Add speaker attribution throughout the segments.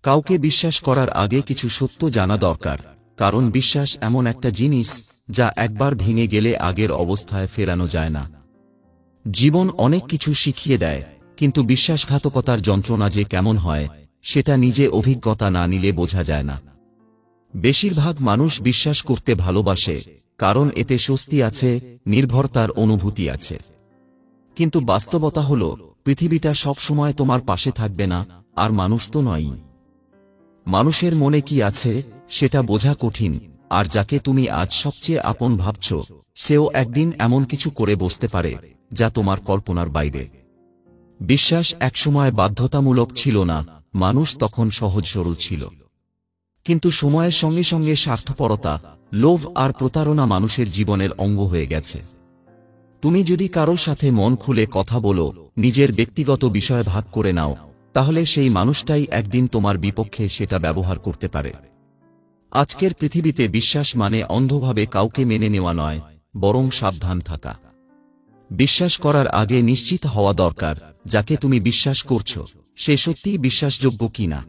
Speaker 1: কাউকে বিশ্বাস করার আগে কিছু সত্য জানা দরকার, কারণ বিশ্বাস এমন একটা জিনিস যা একবার ভেঙে গেলে আগের অবস্থায় ফেরানো যায় না। জীবন অনেক কিছু শিখিয়ে দেয়, কিন্তু বিশ্বাসঘাতকতার যন্ত্রণা যে কেমন হয় সেটা নিজে অভিজ্ঞতা না নিলে বোঝা যায় না। বেশিরভাগ মানুষ বিশ্বাস করতে ভালোবাসে, কারণ এতে স্বস্তি আছে, নির্ভরতার অনুভূতি আছে। কিন্তু বাস্তবতা হল, পৃথিবীটা সবসময় তোমার পাশে থাকবে না, আর মানুষ তো নয়ই। মানুষের মনে কি আছে সেটা বোঝা কঠিন, আর যাকে তুমি আজ সবচেয়ে আপন ভাবছ সেও একদিন এমন কিছু করে বসতে পারে যা তোমার কল্পনার বাইরে। বিশ্বাস একসময় বাধ্যতামূলক ছিল না, মানুষ তখন সহজ সরল ছিল। কিন্তু সময়ের সঙ্গে সঙ্গে স্বার্থপরতা, লোভ আর প্রতারণা মানুষের জীবনের অঙ্গ হয়ে গেছে। তুমি যদি কারোর সাথে মন খুলে কথা বলো, নিজের ব্যক্তিগত বিষয় ভাগ করে নাও, তাহলে সেই মানুষটাই একদিন তোমার বিপক্ষে সেটা ব্যবহার করতে পারে। আজকের পৃথিবীতে বিশ্বাস মানে অন্ধভাবে কাউকে মেনে নেওয়া নয়, বরং সাবধান থাকা। বিশ্বাস করার আগে নিশ্চিত হওয়া দরকার, যাকে তুমি বিশ্বাস করছো সে সত্যিই বিশ্বাসযোগ্য কিনা।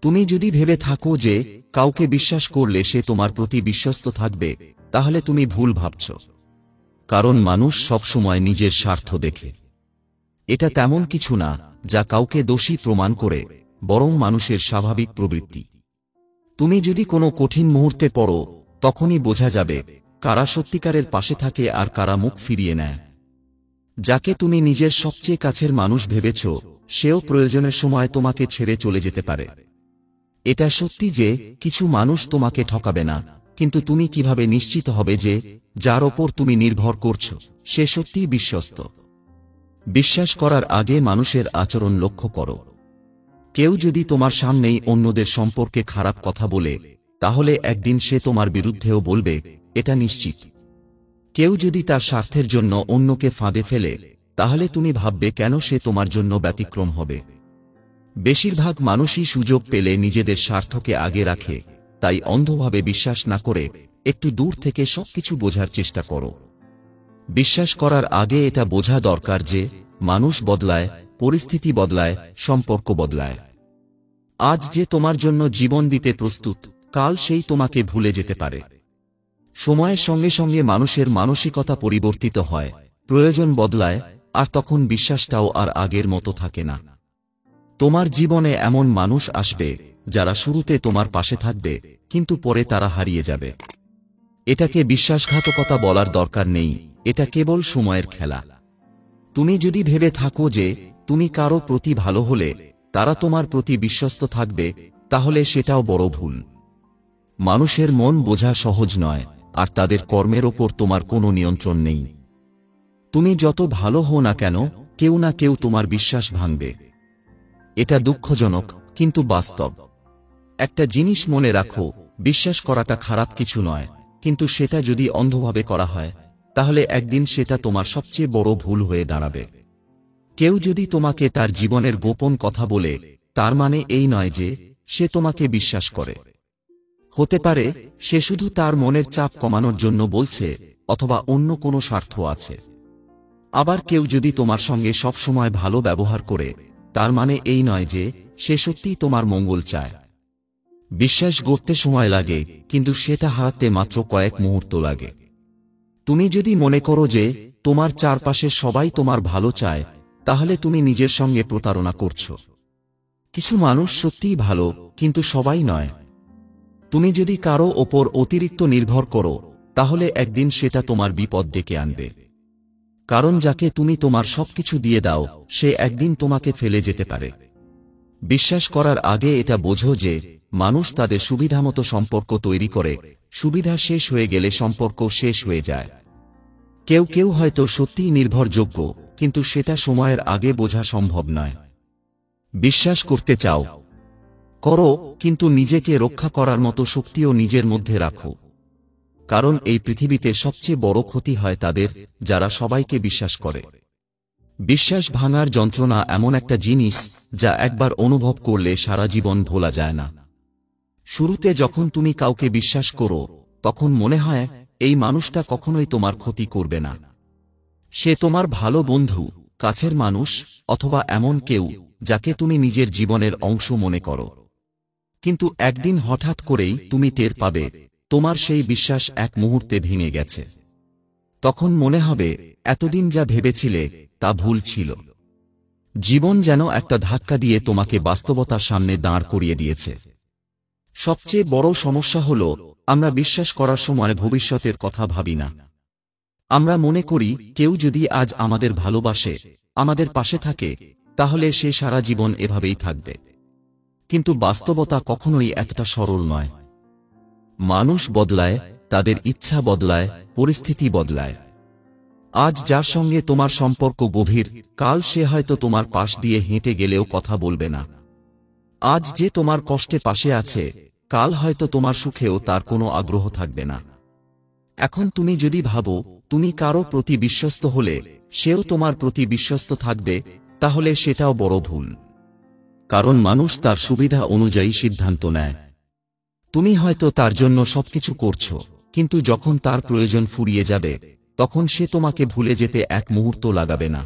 Speaker 1: তুমি যদি ভেবে থাকো যে কাউকে বিশ্বাস করলে সে তোমার প্রতি বিশ্বস্ত থাকবে, তাহলে তুমি ভুল ভাবছ। কারণ মানুষ সবসময় নিজের স্বার্থ দেখে। এটা তেমন কিছু না যা কাউকে দোষী প্রমাণ করে, বরং মানুষের স্বাভাবিক প্রবৃত্তি। তুমি যদি কোনো কঠিন মুহূর্তে পড়ো, তখনই বোঝা যাবে কারা সত্যিকারের পাশে থাকে আর কারা মুখ ফিরিয়ে নেয়। যাকে তুমি নিজের সবচেয়ে কাছের মানুষ ভেবেছ, সেও প্রয়োজনের সময় তোমাকে ছেড়ে চলে যেতে পারে। এটা সত্যি যে কিছু মানুষ তোমাকে ঠকাবে না, কিন্তু তুমি কিভাবে নিশ্চিত হবে যে যার ওপর তুমি নির্ভর করছো সে সত্যিই বিশ্বস্ত? বিশ্বাস করার আগে মানুষের আচরণ লক্ষ্য করো। কেউ যদি তোমার সামনেই অন্যদের সম্পর্কে খারাপ কথা বলে, তাহলে একদিন সে তোমার বিরুদ্ধেও বলবে, এটা নিশ্চিত। কেউ যদি তার স্বার্থের জন্য অন্যকে ফাঁদে ফেলে, তাহলে তুমি ভাববে কেন সে তোমার জন্য ব্যতিক্রম হবে। বেশিরভাগ মানুষই সুযোগ পেলে নিজেদের স্বার্থকে আগে রাখে, তাই অন্ধভাবে বিশ্বাস না করে একটু দূর থেকে সবকিছু বোঝার চেষ্টা করো। বিশ্বাস করার আগে এটা বোঝা দরকার যে মানুষ বদলায়, পরিস্থিতি বদলায়, সম্পর্ক বদলায়। আজ যে তোমার জন্য জীবন দিতে প্রস্তুত, কাল সেই তোমাকে ভুলে যেতে পারে। সময়ের সঙ্গে সঙ্গে মানুষের মানসিকতা পরিবর্তিত হয়, প্রয়োজন বদলায়, আর তখন বিশ্বাসটাও আর আগের মতো থাকে না। তোমার জীবনে এমন মানুষ আসবে যারা শুরুতে তোমার পাশে থাকবে, কিন্তু পরে তারা হারিয়ে যাবে। এটাকে বিশ্বাসঘাতকতা বলার দরকার নেই, এটা কেবল সময়ের খেলা। তুমি যদি ভেবে থাকো যে তুমি কারো প্রতি ভালো হলে তারা তোমার প্রতি বিশ্বস্ত থাকবে, তাহলে সেটাও বড় ভুল। মানুষের মন বোঝা সহজ নয়, আর তাদের কর্মের ওপর তোমার কোনো নিয়ন্ত্রণ নেই। তুমি যত ভালো হও না কেন, কেউ না কেউ তোমার বিশ্বাস ভাঙবে। এটা দুঃখজনক, কিন্তু বাস্তব। একটা জিনিস মনে রাখো, বিশ্বাস করাটা খারাপ কিছু নয়, কিন্তু সেটা যদি অন্ধভাবে করা হয়, তাহলে একদিন সেটা তোমার সবচেয়ে বড় ভুল হয়ে দাঁড়াবে। কেউ যদি তোমাকে তার জীবনের গোপন কথা বলে, তার মানে এই নয় যে সে তোমাকে বিশ্বাস করে। হতে পারে সে শুধু তার মনের চাপ কমানোর জন্য বলছে, অথবা অন্য কোনো স্বার্থ আছে। আবার কেউ যদি তোমার সঙ্গে সবসময় ভালো ব্যবহার করে, তার মানে এই নয় যে সে সত্যিই তোমার মঙ্গল চায়। বিশ্বাস গড়তে সময় লাগে, কিন্তু সেটা হারাতে মাত্র কয়েক মুহূর্ত লাগে। তুমি যদি মনে করো যে তোমার চারপাশে সবাই তোমার ভালো চায়, তাহলে তুমি নিজের সঙ্গে প্রতারণা করছো। কিছু মানুষ সত্যিই ভালো, কিন্তু সবাই নয়। তুমি যদি কারো ওপর অতিরিক্ত নির্ভর করো, তাহলে একদিন সেটা তোমার বিপদ ডেকে আনবে। কারণ যাকে তুমি তোমার সবকিছু দিয়ে দাও, সে একদিন তোমাকে ফেলে যেতে পারে। বিশ্বাস করার আগে এটা বোঝো যে মানুষ তাদের সুবিধামতো সম্পর্ক তৈরি করে, সুবিধা শেষ হয়ে গেলে সম্পর্ক শেষ হয়ে যায়। কেউ কেউ হয়তো সত্যিই নির্ভরযোগ্য, কিন্তু সেটা সময়ের আগে বোঝা সম্ভব নয়। বিশ্বাস করতে চাও, করো, কিন্তু নিজেকে রক্ষা করার মতো শক্তিও নিজের মধ্যে রাখো। কারণ এই পৃথিবীতে সবচেয়ে বড় ক্ষতি হয় তাদের, যারা সবাইকে বিশ্বাস করে। বিশ্বাস ভাঙার যন্ত্রণা এমন একটা জিনিস যা একবার অনুভব করলে সারা জীবন ভোলা যায় না। শুরুতে যখন তুমি কাউকে বিশ্বাস করো, তখন মনে হয় এই মানুষটা কখনোই তোমার ক্ষতি করবে না। সে তোমার ভালো বন্ধু, কাছের মানুষ, অথবা এমন কেউ যাকে তুমি নিজের জীবনের অংশ মনে করো। কিন্তু একদিন হঠাৎ করেই তুমি টের পাবে তোমার সেই বিশ্বাস এক মুহূর্তে ভেঙে গেছে। তখন মনে হবে এতদিন যা ভেবেছিলে তা ভুল ছিল। জীবন যেন একটা ধাক্কা দিয়ে তোমাকে বাস্তবতার সামনে দাঁড় করিয়ে দিয়েছে। সবচেয়ে বড় সমস্যা হল আমরা বিশ্বাস করার সময় ভবিষ্যতের কথা ভাবি না। আমরা মনে করি কেউ যদি আজ আমাদের ভালোবাসে, আমাদের পাশে থাকে, তাহলে সে সারা জীবন এভাবেই থাকবে। কিন্তু বাস্তবতা কখনোই এতটা সরল নয়। মানুষ বদলায়, তাদের ইচ্ছা বদলায়, পরিস্থিতি বদলায়। আজ যার সঙ্গে তোমার সম্পর্ক গভীর, কাল সে হয়তো তোমার পাশ দিয়ে হেঁটে গেলেও কথা বলবে না। আজ যে তোমার কষ্টে পাশে আছে, কাল হয়তো তোমার সুখেও তার কোনো আগ্রহ থাকবে না। এখন তুমি যদি ভাবো তুমি কারো প্রতি বিশ্বস্ত হলে সেও তোমার প্রতি বিশ্বস্ত থাকবে, তাহলে সেটাও বড় ভুল। কারণ মানুষ তার সুবিধা অনুযায়ী সিদ্ধান্ত নেয়। তুমি হয়তো তার জন্য সবকিছু করছো, কিন্তু যখন তার প্রয়োজন ফুরিয়ে যাবে তখন সে তোমাকে ভুলে যেতে এক মুহূর্ত লাগাবে না।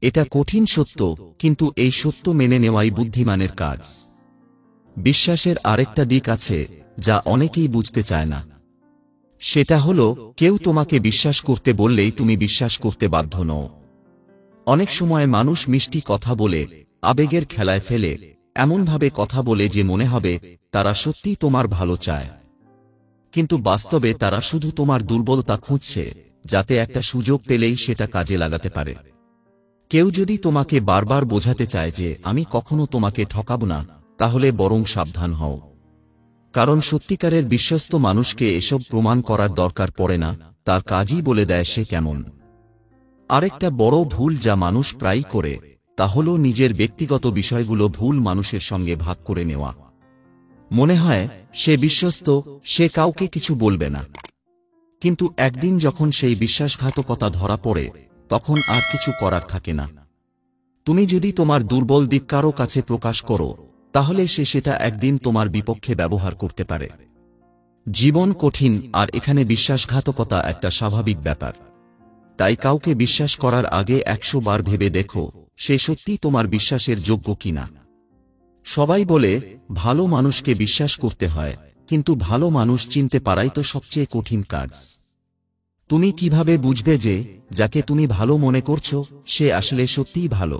Speaker 1: এটা কঠিন সত্য, কিন্তু এই সত্য মেনে নেওয়াই বুদ্ধিমানের কাজ। বিশ্বাসের আরেকটা দিক আছে যা অনেকেই বুঝতে চায় না। সেটা হলো কেউ তোমাকে বিশ্বাস করতে বললেই তুমি বিশ্বাস করতে বাধ্য নও। অনেক সময় মানুষ মিষ্টি কথা বলে, আবেগের খেলায় ফেলে, এমনভাবে কথা বলে যে মনে হবে তারা সত্যিই তোমার ভালো চায়। কিন্তু বাস্তবে তারা শুধু তোমার দুর্বলতা খুঁজছে, যাতে একটা সুযোগ পেলেই সেটা কাজে লাগাতে পারে। কেউ যদি তোমাকে বারবার বোঝাতে চায় যে আমি কখনো তোমাকে ঠকাব না, তাহলে বরং সাবধান হও। কারণ সত্যিকারের বিশ্বস্ত মানুষকে এসব প্রমাণ করার দরকার পড়ে না, তার কাজই বলে দেয় সে কেমন। আরেকটা বড় ভুল যা মানুষ প্রায়ই করে তা হলো নিজের ব্যক্তিগত বিষয়গুলো ভুল মানুষের সঙ্গে ভাগ করে নেওয়া। মনে হয় সে বিশ্বস্ত, সে কাউকে কিছু বলবে না। কিন্তু একদিন যখন সেই বিশ্বাসঘাতকতা ধরা পড়ে তখন আর কিছু করার থাকে না। তুমি যদি তোমার দুর্বল দিক কারো কাছে প্রকাশ করো, তাহলে সে সেটা একদিন তোমার বিপক্ষে ব্যবহার করতে পারে। জীবন কঠিন, আর এখানে বিশ্বাসঘাতকতা একটা স্বাভাবিক ব্যাপার। তাই কাউকে বিশ্বাস করার আগে 100 বার ভেবে দেখো সে সত্যিই তোমার বিশ্বাসের যোগ্য কিনা। সবাই বলে ভালো মানুষকে বিশ্বাস করতে হয়, কিন্তু ভালো মানুষ চিনতে পারাই তো সবচেয়ে কঠিন কাজ। তুমি কিভাবে বুঝবে যে যাকে তুমি ভালো মনে করছো সে আসলে সত্যিই ভালো?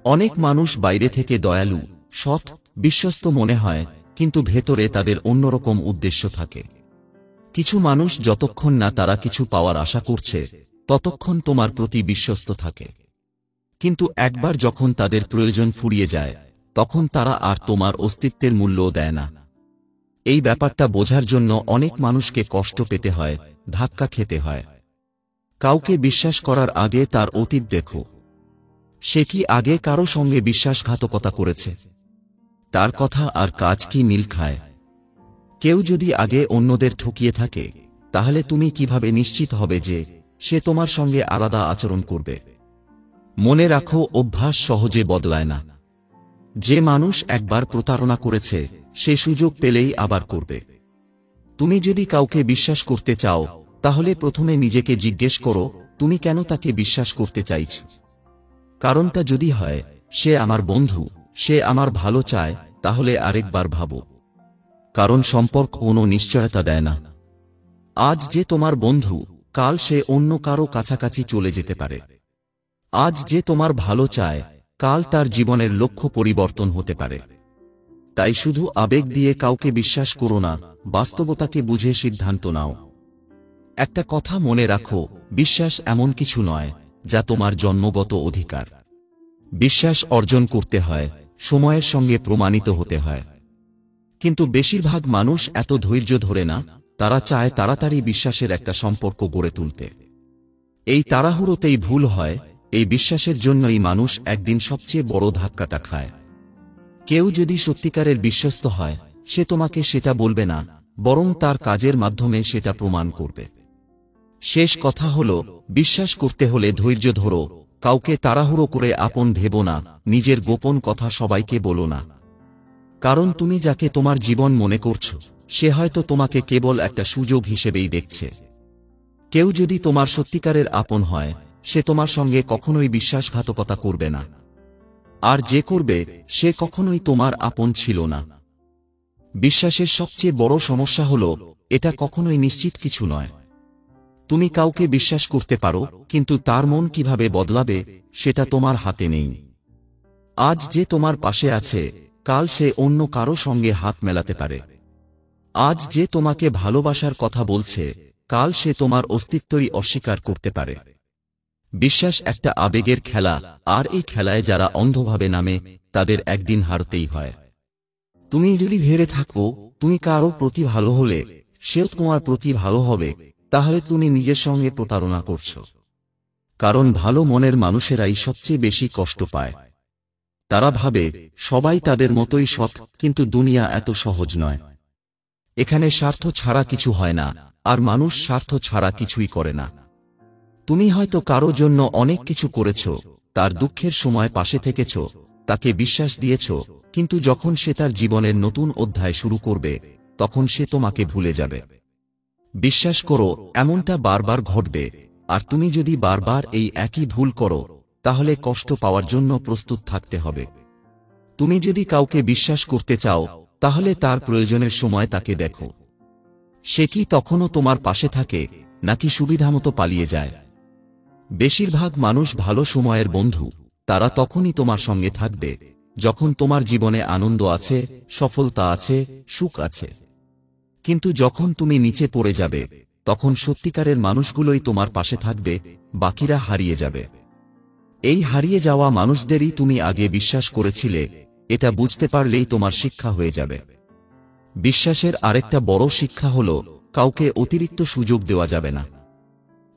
Speaker 1: অনেক মানুষ বাইরে থেকে দয়ালু, সৎ, বিশ্বস্ত মনে হয়, কিন্তু ভেতরে তাদের অন্যরকম উদ্দেশ্য থাকে। কিছু মানুষ যতক্ষণ না তারা কিছু পাওয়ার আশা করছে ততক্ষণ তোমার প্রতি বিশ্বস্ত থাকে, কিন্তু একবার যখন তাদের প্রয়োজন ফুরিয়ে যায় তখন তারা আর তোমার অস্তিত্বের মূল্যও দেয় না। এই ব্যাপারটা বোঝার জন্য অনেক মানুষকে কষ্ট পেতে হয়, ধাক্কা খেতে হয়। কাউকে বিশ্বাস করার আগে তার অতীত দেখো। সে কি আগে কারো সঙ্গে বিশ্বাসঘাতকতা করেছে? তার কথা আর কাজ কি মিল খায়? কেউ যদি আগে অন্যদের ঠকিয়ে থাকে, তাহলে তুমি কিভাবে নিশ্চিত হবে যে সে তোমার সঙ্গে আলাদা আচরণ করবে? মনে রাখো, অভ্যাস সহজে বদলায় না। যে মানুষ একবার প্রতারণা করেছে সে সুযোগ পেলেই আবার করবে। তুমি যদি কাউকে বিশ্বাস করতে চাও, তাহলে প্রথমে নিজেকে জিজ্ঞেস করো তুমি কেন তাকে বিশ্বাস করতে চাইছ। কারণটা যদি হয় সে আমার বন্ধু, সে আমার ভালো চায়, তাহলে আরেকবার ভাবো। কারণ সম্পর্ক কোনো নিশ্চয়তা দেয় না। আজ যে তোমার বন্ধু, কাল সে অন্য কারো কাছাকাছি চলে যেতে পারে। আজ যে তোমার ভালো চায়, কাল তার জীবনের লক্ষ্য পরিবর্তন হতে পারে। তাই শুধু আবেগ দিয়ে কাউকে বিশ্বাস করো না, বাস্তবতাকে বুঝে সিদ্ধান্ত নাও। একটা কথা মনে রাখো, বিশ্বাস এমন কিছু নয় যা তোমার জন্মগত অধিকার। বিশ্বাস অর্জন করতে হয়, সময়ের সঙ্গে প্রমাণিত হতে হয়। কিন্তু বেশিরভাগ মানুষ এত ধৈর্য ধরে না, তারা চায় তাড়াতাড়ি বিশ্বাসের একটা সম্পর্ক গড়ে তুলতে। এই তাড়াহুড়োতেই ভুল হয়, এই বিশ্বাসের জন্যই মানুষ একদিন সবচেয়ে বড় ধাক্কাটা খায়। কেউ যদি সত্যিকারের বিশ্বস্ত হয়, সে তোমাকে সেটা বলবে না, বরং তার কাজের মাধ্যমে সেটা প্রমাণ করবে। শেষ কথা হলো, বিশ্বাস করতে হলে ধৈর্য ধরো, কাউকে তাড়াহুড়ো করে আপন ভেবো না, নিজের গোপন কথা সবাইকে বলো না। কারণ তুমি যাকে তোমার জীবন মনে করছো, সে হয়তো তোমাকে কেবল একটা সুযোগ হিসেবেই দেখছে। কেউ যদি তোমার সত্যিকারের আপন হয়, সে তোমার সঙ্গে কখনোই বিশ্বাসঘাতকতা করবে না। আর যে করবে, সে কখনোই তোমার আপন ছিল না। বিশ্বাসের সবচেয়ে বড় সমস্যা হলো এটা কখনোই নিশ্চিত কিছু নয়। তুমি কাউকে বিশ্বাস করতে পারো, কিন্তু তার মন কিভাবে বদলাবে সেটা তোমার হাতে নেই। আজ যে তোমার পাশে আছে, কাল সে অন্য কারো সঙ্গে হাত মেলাতে পারে। আজ যে তোমাকে ভালোবাসার কথা বলছে, কাল সে তোমার অস্তিত্বই অস্বীকার করতে পারে। বিশ্বাস একটা আবেগের খেলা, আর এই খেলায় যারা অন্ধভাবে নামে তাদের একদিন হারতেই হয়। তুমি যদি ভেবে থাকো তুমি কারো প্রতি ভালো হলে সেও তোমার প্রতি ভালো হবে, তাহলে তুমি নিজের সঙ্গে প্রতারণা করছো। কারণ ভালো মনের মানুষেরাই সবচেয়ে বেশি কষ্ট পায়। তারা ভাবে সবাই তাদের মতোই সৎ, কিন্তু দুনিয়া এত সহজ নয়। এখানে স্বার্থ ছাড়া কিছু হয় না, আর মানুষ স্বার্থ ছাড়া কিছুই করে না। তুমি হয়তো কারো জন্য অনেক কিছু করেছ, তার দুঃখের সময় পাশে থেকেছ, তাকে বিশ্বাস দিয়েছ, কিন্তু যখন সে তার জীবনের নতুন অধ্যায় শুরু করবে, তখন সে তোমাকে ভুলে যাবে। বিশ্বাস করো, এমনটা বারবার ঘটবে, আর তুমি যদি বারবার এই একই ভুল করো, তাহলে কষ্ট পাওয়ার জন্য প্রস্তুত থাকতে হবে। তুমি যদি কাউকে বিশ্বাস করতে চাও, তাহলে তার প্রয়োজনের সময় তাকে দেখো। সে কি তখনও তোমার পাশে থাকে, নাকি সুবিধামতো পালিয়ে যায়? বেশিরভাগ মানুষ ভালো সময়ের বন্ধু, তারা তখনই তোমার সঙ্গে থাকবে যখন তোমার জীবনে আনন্দ আছে, সফলতা আছে, সুখ আছে। কিন্তু যখন তুমি নিচে পড়ে যাবে, তখন সত্যিকারের মানুষগুলোই তোমার পাশে থাকবে, বাকিরা হারিয়ে যাবে। এই হারিয়ে যাওয়া মানুষদেরই তুমি আগে বিশ্বাস করেছিলে, এটা বুঝতে পারলেই তোমার শিক্ষা হয়ে যাবে। বিশ্বাসের আরেকটা বড় শিক্ষা হলো, কাউকে অতিরিক্ত সুযোগ দেওয়া যাবে না।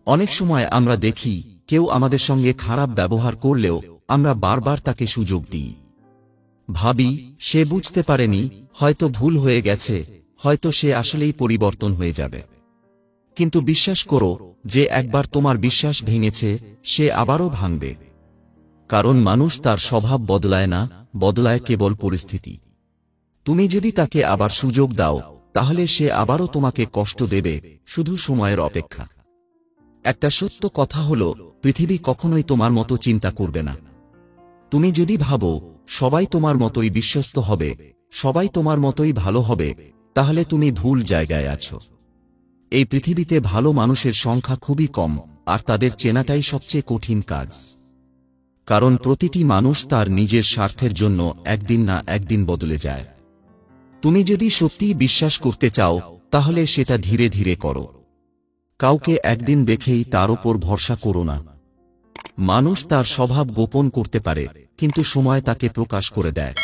Speaker 1: অনেক সময় আমরা দেখি কেউ আমাদের সঙ্গে খারাপ ব্যবহার করলেও আমরা বারবার তাকে সুযোগ দিই। ভাবি সে বুঝতে পারেনি, হয়তো ভুল হয়ে গেছে, হয়তো সে আসলেই পরিবর্তন হয়ে যাবে। কিন্তু বিশ্বাস করো, যে একবার তোমার বিশ্বাস ভেঙেছে সে আবারও ভাঙবে। কারণ মানুষ তার স্বভাব বদলায় না, বদলায় কেবল পরিস্থিতি। তুমি যদি তাকে আবার সুযোগ দাও, তাহলে সে আবারও তোমাকে কষ্ট দেবে, শুধু সময়ের অপেক্ষা। একটা সত্য কথা হলো, পৃথিবী কখনোই তোমার মতো চিন্তা করবে না। তুমি যদি ভাবো সবাই তোমার মতোই বিশ্বস্ত হবে, সবাই তোমার মতোই ভালো হবে, তাহলে তুমি ভুল জায়গায় আছো। এই পৃথিবীতে ভালো মানুষের সংখ্যা খুবই কম, আর তাদের চেনাটাই সবচেয়ে কঠিন কাজ। কারণ প্রতিটি মানুষ তার নিজের স্বার্থের জন্য একদিন না একদিন বদলে যায়। তুমি যদি সত্যিই বিশ্বাস করতে চাও, তাহলে সেটা ধীরে ধীরে করো। কাউকে একদিন দেখেই তার উপর ভরসা করো না। মানুষ তার স্বভাব গোপন করতে পারে, কিন্তু সময় তাকে প্রকাশ করে দেয়।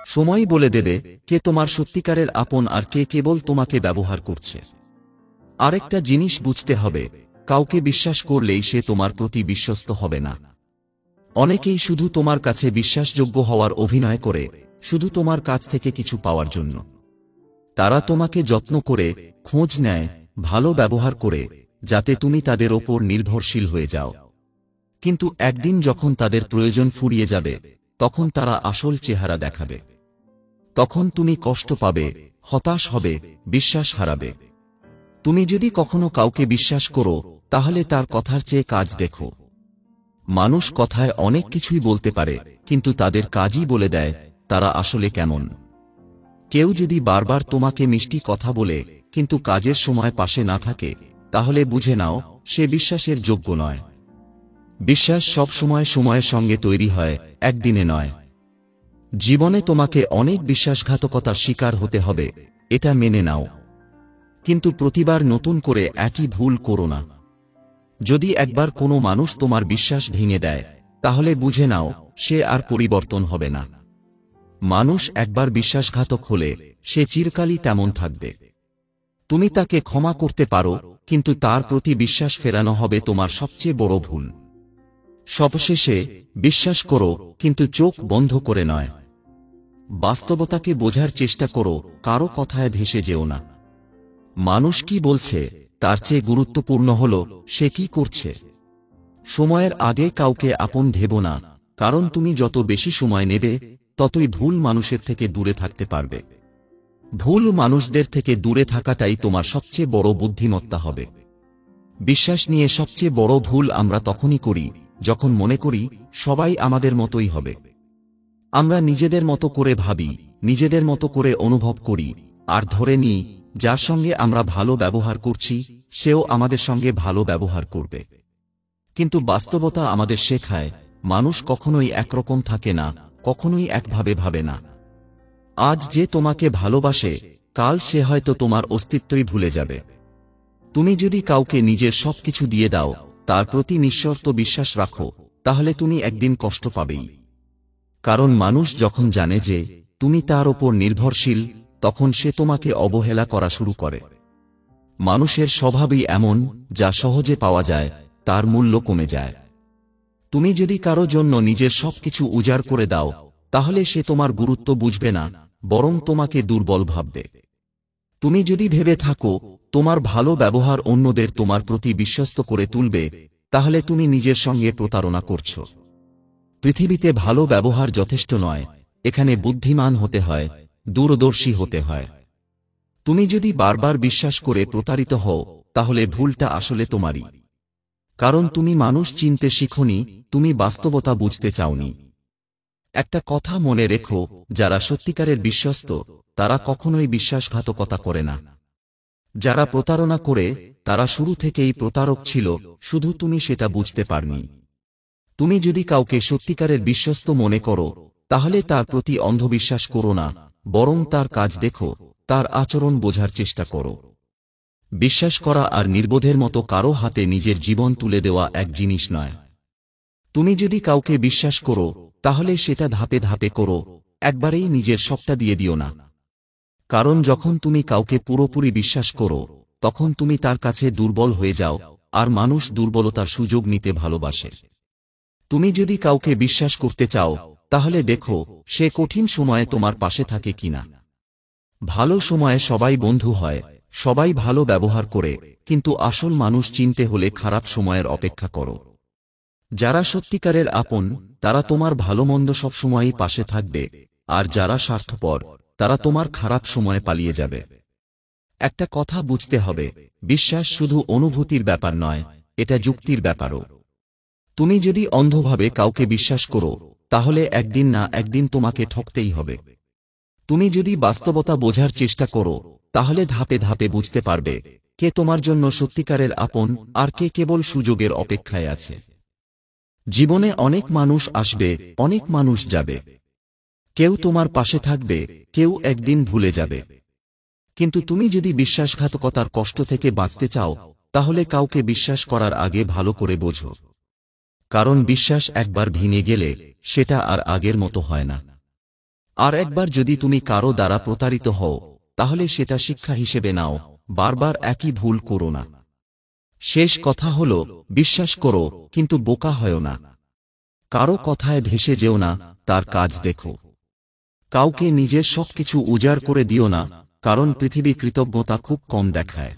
Speaker 1: সময় বলে দেবে কে তোমার সত্যিকারের আপন আর কে কেবল তোমাকে ব্যবহার করছে। আরেকটা জিনিস বুঝতে হবে, কাউকে বিশ্বাস করলেই সে তোমার প্রতি বিশ্বস্ত হবে না। অনেকেই শুধু তোমার কাছে বিশ্বাসযোগ্য হওয়ার অভিনয় করে, শুধু তোমার কাছ থেকে কিছু পাওয়ার জন্য। তারা তোমাকে যত্ন করে, খোঁজ নেয়, ভালো ব্যবহার করে, যাতে তুমি তাদের ওপর নির্ভরশীল হয়ে যাও। কিন্তু একদিন যখন তাদের প্রয়োজন ফুরিয়ে যাবে, তখন তারা আসল চেহারা দেখাবে। তখন তুমি কষ্ট পাবে, হতাশ হবে, বিশ্বাস হারাবে। তুমি যদি কখনো কাউকে বিশ্বাস করো, তাহলে তার কথার চেয়ে কাজ দেখো। মানুষ কথায় অনেক কিছুই বলতে পারে, কিন্তু তাদের কাজই বলে দেয় তারা আসলে কেমন। কেউ যদি বারবার তোমাকে মিষ্টি কথা বলে, কিন্তু কাজের সময় পাশে না থাকে, তাহলে বুঝে নাও সে বিশ্বাসের যোগ্য নয়। বিশ্বাস সব সময় সময়ের সঙ্গে তৈরি হয়, একদিনে নয়। জীবনে তোমাকে অনেক বিশ্বাসঘাতকতার শিকার হতে হবে, এটা মেনে নাও। কিন্তু প্রতিবার নতুন করে একই ভুল করো না। যদি একবার কোনো মানুষ তোমার বিশ্বাস ভেঙে দেয়, তাহলে বুঝে নাও সে আর পরিবর্তন হবে না। মানুষ একবার বিশ্বাসঘাতক হলে সে চিরকালই তেমন থাকবে। তুমি তাকে ক্ষমা করতে পারো, কিন্তু তার প্রতি বিশ্বাস ফেরানো হবে তোমার সবচেয়ে বড় ভুল। সবশেষে, বিশ্বাস করো, কিন্তু চোখ বন্ধ করে নয়। বাস্তবতাকে বোঝার চেষ্টা করো, কারো কথায় ভেসে যেও না। মানুষ কি বলছে তার চেয়ে গুরুত্বপূর্ণ হলো সে কি করছে। সময়ের আগে কাউকে আপন ভেবো না, কারণ তুমি যত বেশি সময় নেবে, ততই ভুল মানুষের থেকে দূরে থাকতে পারবে। ভুল মানুষদের থেকে দূরে থাকাটাই তোমার সবচেয়ে বড় বুদ্ধিমত্তা হবে। বিশ্বাস নিয়ে সবচেয়ে বড় ভুল আমরা তখনই করি, যখন মনে করি সবাই আমাদের মতোই হবে। আমরা নিজেদের মতো করে ভাবি, নিজেদের মতো করে অনুভব করি আর ধরে নিই যার সঙ্গে আমরা ভালো ব্যবহার করছি সেও আমাদের সঙ্গে ভালো ব্যবহার করবে। কিন্তু বাস্তবতা আমাদের শেখায় মানুষ কখনোই একরকম থাকে না, কখনোই একভাবে ভাবে না। আজ যে তোমাকে ভালোবাসে কাল সে হয়তো তোমার অস্তিত্বই ভুলে যাবে। তুমি যদি কাউকে নিজের সবকিছু দিয়ে দাও, তার প্রতি নিঃশর্ত বিশ্বাস রাখো, তাহলে তুমি একদিন কষ্ট পাবেই। কারণ মানুষ যখন জানে যে তুমি তার ওপর নির্ভরশীল, তখন সে তোমাকে অবহেলা করা শুরু করে। মানুষের স্বভাবই এমন, যা সহজে পাওয়া যায় তার মূল্য কমে যায়। তুমি যদি কারো জন্য নিজের সবকিছু উজাড় করে দাও, তাহলে সে তোমার গুরুত্ব বুঝবে না, বরং তোমাকে দুর্বল ভাববে। তুমি যদি ভেবে থাকো তোমার ভালো ব্যবহার অন্যদের তোমার প্রতি বিশ্বস্ত করে তুলবে, তাহলে তুমি নিজের সঙ্গে প্রতারণা করছো। পৃথিবীতে ভালো ব্যবহার যথেষ্ট নয়, এখানে বুদ্ধিমান হতে হয়, দূরদর্শী হতে হয়। তুমি যদি বারবার বিশ্বাস করে প্রতারিত হও, তাহলে ভুলটা আসলে তোমারই। কারণ তুমি মানুষ চিনতে শিখোনি, তুমি বাস্তবতা বুঝতে চাওনি। একটা কথা মনে রেখো, যারা সত্যিকারের বিশ্বস্ত তারা কখনোই বিশ্বাসঘাতকতা করে না। যারা প্রতারণা করে তারা শুরু থেকেই প্রতারক ছিল, শুধু তুমি সেটা বুঝতে পারনি। তুমি যদি কাউকে সত্যিকারের বিশ্বস্ত মনে করো, তাহলে তার প্রতি অন্ধবিশ্বাস করো না, বরং তার কাজ দেখো, তার আচরণ বোঝার চেষ্টা করো। বিশ্বাস করা আর নির্বোধের মতো কারো হাতে নিজের জীবন তুলে দেওয়া এক জিনিস নয়। তুমি যদি কাউকে বিশ্বাস করো, তাহলে সেটা ধাপে ধাপে করো, একবারেই নিজের সবটা দিয়ে দিও না। কারণ যখন তুমি কাউকে পুরোপুরি বিশ্বাস করো, তখন তুমি তার কাছে দুর্বল হয়ে যাও, আর মানুষ দুর্বলতার সুযোগ নিতে ভালোবাসে। তুমি যদি কাউকে বিশ্বাস করতে চাও, তাহলে দেখো সে কঠিন সময়ে তোমার পাশে থাকে কিনা। ভালো সময়ে সবাই বন্ধু হয়, সবাই ভালো ব্যবহার করে, কিন্তু আসল মানুষ চিনতে হলে খারাপ সময়ের অপেক্ষা করো। যারা সত্যিকারের আপন তারা তোমার ভালো মন্দ সবসময়ই পাশে থাকবে, আর যারা স্বার্থপর তারা তোমার খারাপ সময়ে পালিয়ে যাবে। একটা কথা বুঝতে হবে, বিশ্বাস শুধু অনুভূতির ব্যাপার নয়, এটা যুক্তির ব্যাপারও। তুমি যদি অন্ধভাবে কাউকে বিশ্বাস করো, তাহলে একদিন না একদিন তোমাকে ঠকতেই হবে। তুমি যদি বাস্তবতা বোঝার চেষ্টা করো, তাহলে ধাপে ধাপে বুঝতে পারবে কে তোমার জন্য সত্যিকারের আপন আর কে কেবল সুযোগের অপেক্ষায় আছে। জীবনে অনেক মানুষ আসবে, অনেক মানুষ যাবে। কেউ তোমার পাশে থাকবে, কেউ একদিন ভুলে যাবে। কিন্তু তুমি যদি বিশ্বাসঘাতকতার কষ্ট থেকে বাঁচতে চাও, তাহলে কাউকে বিশ্বাস করার আগে ভালো করে বোঝো। কারণ বিশ্বাস একবার ভেঙে গেলে সেটা আর আগের মতো হয় না। আর একবার যদি তুমি কারো দ্বারা প্রতারিত হও, তাহলে সেটা শিক্ষা হিসেবে নাও, বারবার একই ভুল করো না। শেষ কথা হলো, বিশ্বাস করো কিন্তু বোকা হয়ো না। কারো কথায় ভেসে যেও না, তার কাজ দেখো। কাউকে নিজের সবকিছু উজাড় করে দিও না, কারণ পৃথিবী কৃতজ্ঞতা খুব কম দেখায়।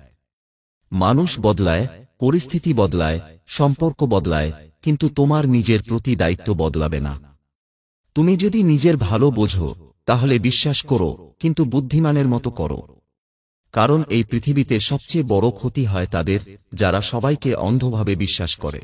Speaker 1: মানুষ বদলায়, পরিস্থিতি বদলায়, সম্পর্ক বদলায়, কিন্তু তোমার নিজের প্রতি দায়িত্ব বদলাবে না। তুমি যদি নিজের ভালো বোঝো, তাহলে বিশ্বাস করো, কিন্তু বুদ্ধিমানের মতো করো। কারণ এই পৃথিবীতে সবচেয়ে বড় ক্ষতি হয় তাদের, যারা সবাইকে অন্ধভাবে বিশ্বাস করে।